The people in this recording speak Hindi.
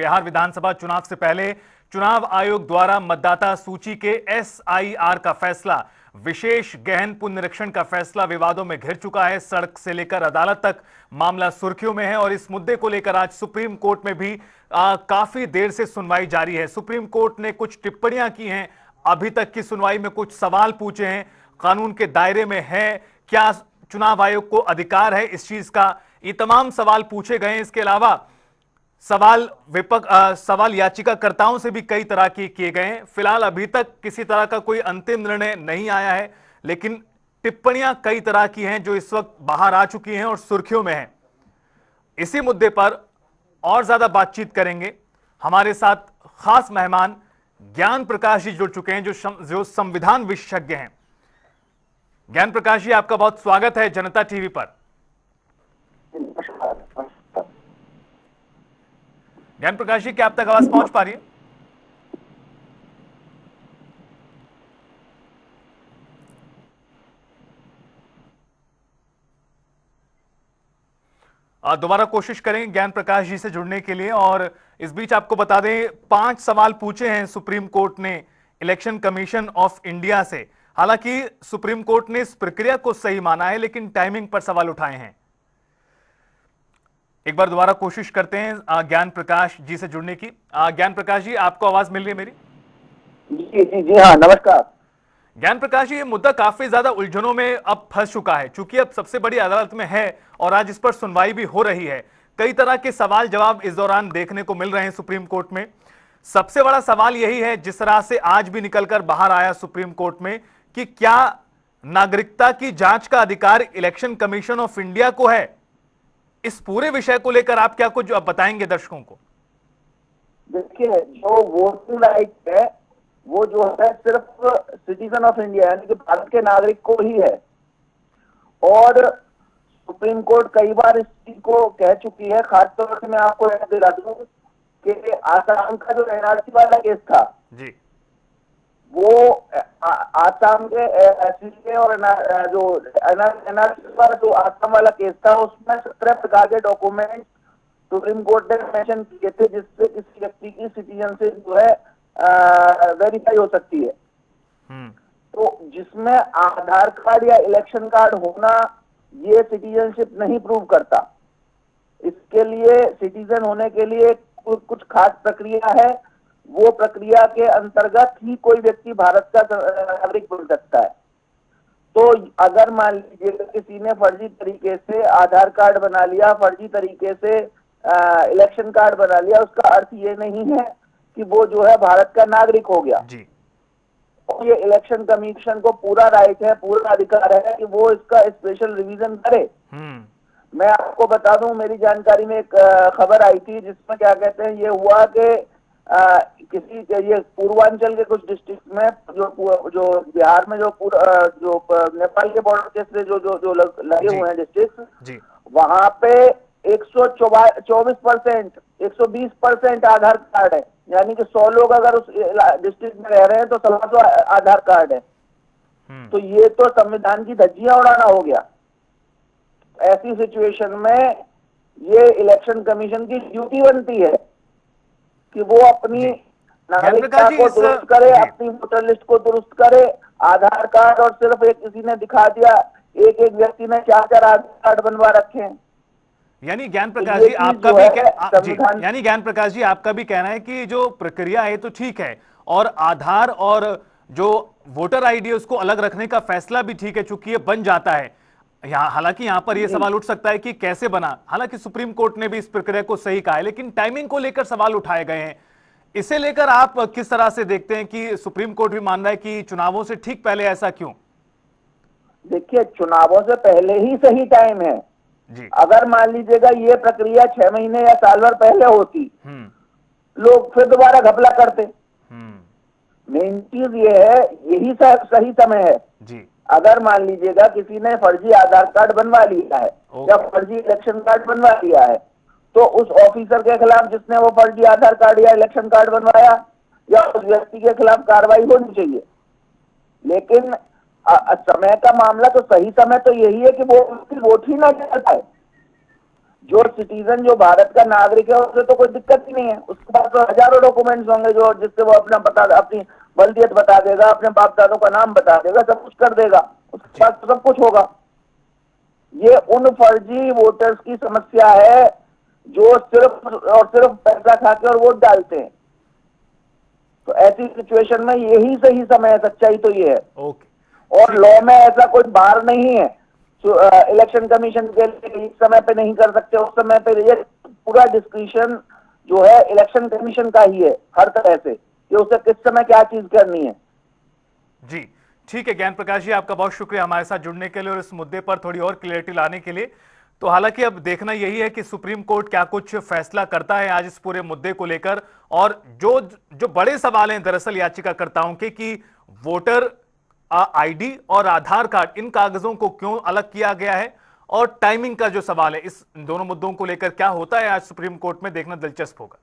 बिहार विधानसभा चुनाव से पहले चुनाव आयोग द्वारा मतदाता सूची के एसआईआर का फैसला, विशेष गहन पुनरीक्षण का फैसला विवादों में घिर चुका है। सड़क से लेकर अदालत तक मामला सुर्खियों में है और इस मुद्दे को लेकर आज सुप्रीम कोर्ट में भी काफी देर से सुनवाई जारी है। सुप्रीम कोर्ट ने कुछ टिप्पणियां की हैं, अभी तक की सुनवाई में कुछ सवाल पूछे हैं। कानून के दायरे में है क्या, चुनाव आयोग को अधिकार है इस चीज का, ये तमाम सवाल पूछे गए हैं। इसके अलावा सवाल याचिकाकर्ताओं से भी कई तरह के किए गए हैं। फिलहाल अभी तक किसी तरह का कोई अंतिम निर्णय नहीं आया है, लेकिन टिप्पणियां कई तरह की हैं जो इस वक्त बाहर आ चुकी हैं और सुर्खियों में हैं। इसी मुद्दे पर और ज्यादा बातचीत करेंगे। हमारे साथ खास मेहमान ज्ञान प्रकाश जी जुड़ चुके हैं जो संविधान विशेषज्ञ हैं। ज्ञान प्रकाश जी, आपका बहुत स्वागत है जनता टीवी पर। ज्ञान प्रकाश जी, क्या आप तक आवाज पहुंच पा रही है? दोबारा कोशिश करेंगे ज्ञान प्रकाश जी से जुड़ने के लिए। और इस बीच आपको बता दें, 5 सवाल पूछे हैं सुप्रीम कोर्ट ने इलेक्शन कमीशन ऑफ इंडिया से। हालांकि सुप्रीम कोर्ट ने इस प्रक्रिया को सही माना है, लेकिन टाइमिंग पर सवाल उठाए हैं। एक बार दोबारा कोशिश करते हैं ज्ञान प्रकाश जी से जुड़ने की। ज्ञान प्रकाश जी, आपको आवाज मिल रही है मेरी? जी जी जी हाँ, नमस्कार। ज्ञान प्रकाश जी, ये मुद्दा काफी ज्यादा उलझनों में अब फंस चुका है, चूंकि अब सबसे बड़ी अदालत में है और आज इस पर सुनवाई भी हो रही है। कई तरह के सवाल जवाब इस दौरान देखने को मिल रहे हैं सुप्रीम कोर्ट में। सबसे बड़ा सवाल यही है, जिस तरह से आज भी निकलकर बाहर आया सुप्रीम कोर्ट में, कि क्या नागरिकता की जांच का अधिकार इलेक्शन कमीशन ऑफ इंडिया को है। इस पूरे विषय को लेकर आप क्या कुछ बताएंगे दर्शकों को? देखिए, जो वोटिंग राइट है वो जो है सिर्फ सिटीजन ऑफ इंडिया यानी कि भारत के नागरिक को ही है। और सुप्रीम कोर्ट कई बार इस चीज को कह चुकी है। खासतौर से मैं आपको याद दिला दूं कि आसाम का जो एनआरसी वाला केस था जी, वो आसाम के एससीए और जो एनआरसी वाला जो आसाम वाला केस था, उसमें 17 प्रकार के डॉक्यूमेंट सुप्रीम कोर्ट ने मेंशन किए थे जिससे किसी व्यक्ति की सिटीजनशिप जो है वेरीफाई हो सकती है। तो जिसमें आधार कार्ड या इलेक्शन कार्ड होना ये सिटीजनशिप नहीं प्रूव करता। इसके लिए सिटीजन होने के लिए कुछ खास प्रक्रिया है। वो प्रक्रिया के अंतर्गत ही कोई व्यक्ति भारत का नागरिक बन सकता है। तो अगर मान लीजिए किसी ने फर्जी तरीके से आधार कार्ड बना लिया, फर्जी तरीके से इलेक्शन कार्ड बना लिया, उसका अर्थ ये नहीं है कि वो जो है भारत का नागरिक हो गया जी। और ये इलेक्शन कमीशन को पूरा राइट है, पूरा अधिकार है कि वो इसका स्पेशल रिवीजन करे। मैं आपको बता दूं, मेरी जानकारी में एक खबर आई थी जिसमें क्या कहते हैं, ये हुआ कि किसी ये पूर्वांचल के कुछ डिस्ट्रिक्ट में जो बिहार में जो नेपाल के बॉर्डर से जो लगे हुए हैं डिस्ट्रिक्ट, वहां पे 124%, 120% आधार कार्ड है। यानी कि 100 लोग अगर उस डिस्ट्रिक्ट में रह रहे हैं तो 1600 आधार कार्ड है। तो ये तो संविधान की धज्जियां उड़ाना हो गया। ऐसी सिचुएशन में ये इलेक्शन कमीशन की ड्यूटी बनती है कि वो अपनी नागरिकता को दुरुस्त करे, अपनी वोटर लिस्ट को दुरुस्त करे। आधार कार्ड और सिर्फ एक किसी ने दिखा दिया, एक व्यक्ति ने 4 आधार कार्ड बनवा रखे हैं। यानी ज्ञान प्रकाश जी, आपका भी यानी ज्ञान प्रकाश जी, आपका भी कहना है कि जो प्रक्रिया है तो ठीक है, और आधार और जो वोटर आईडी है उसको अलग रखने का फैसला भी ठीक है, चूंकि ये बन जाता है। हालांकि यहां पर यह सवाल उठ सकता है कि कैसे बना। हालांकि सुप्रीम कोर्ट ने भी इस प्रक्रिया को सही कहा है, लेकिन टाइमिंग को लेकर सवाल उठाए गए हैं। इसे लेकर आप किस तरह से देखते हैं कि सुप्रीम कोर्ट भी मान रहा है कि चुनावों से ठीक पहले, ऐसा क्यों? देखिए, चुनावों से पहले ही सही टाइम है जी। अगर मान लीजिएगा ये प्रक्रिया 6 महीने या साल भर पहले होती, लोग फिर दोबारा घपला करते। मेन चीज ये है, यही सही समय है जी। अगर मान लीजिएगा किसी ने फर्जी आधार कार्ड बनवा लिया है या फर्जी इलेक्शन कार्ड बनवा लिया है, तो उस ऑफिसर के खिलाफ जिसने वो फर्जी आधार कार्ड या इलेक्शन कार्ड बनवाया, या उस व्यक्ति के खिलाफ कार्रवाई होनी चाहिए। लेकिन समय का मामला तो, सही समय तो यही है कि वो वोट ही ना कर पाए। जो सिटीजन, जो भारत का नागरिक है, उसे तो कोई दिक्कत ही नहीं है। उसके पास तो हजारों डॉक्यूमेंट्स होंगे जो जिससे वो अपना अपनी बल्दियत बता देगा, अपने बाप दादों का नाम बता देगा, सब कुछ कर देगा, उसके पास तो सब कुछ होगा। ये उन फर्जी वोटर्स की समस्या है जो सिर्फ और सिर्फ पैसा खा के और वोट डालते हैं। तो ऐसी सिचुएशन में यही सही समय है, सच्चाई तो ये है। ओके। और लॉ में ऐसा कोई बार नहीं है इलेक्शन कमीशन के लिए इस समय पे नहीं कर सकते, उस समय पे। ये पूरा डिस्क्रिशन जो है इलेक्शन कमीशन का ही है हर तरह से, कि उसे किस समय क्या चीज करनी है। जी ठीक है ज्ञान प्रकाश जी, आपका बहुत शुक्रिया हमारे साथ जुड़ने के लिए और इस मुद्दे पर थोड़ी और क्लियरिटी लाने के लिए। तो हालांकि अब देखना यही है कि सुप्रीम कोर्ट क्या कुछ फैसला करता है आज इस पूरे मुद्दे को लेकर, और जो जो बड़े सवाल हैं दरअसल याचिकाकर्ताओं के, कि वोटर आईडी और आधार कार्ड, इन कागजों को क्यों अलग किया गया है, और टाइमिंग का जो सवाल है, इस दोनों मुद्दों को लेकर क्या होता है आज सुप्रीम कोर्ट में, देखना दिलचस्प होगा।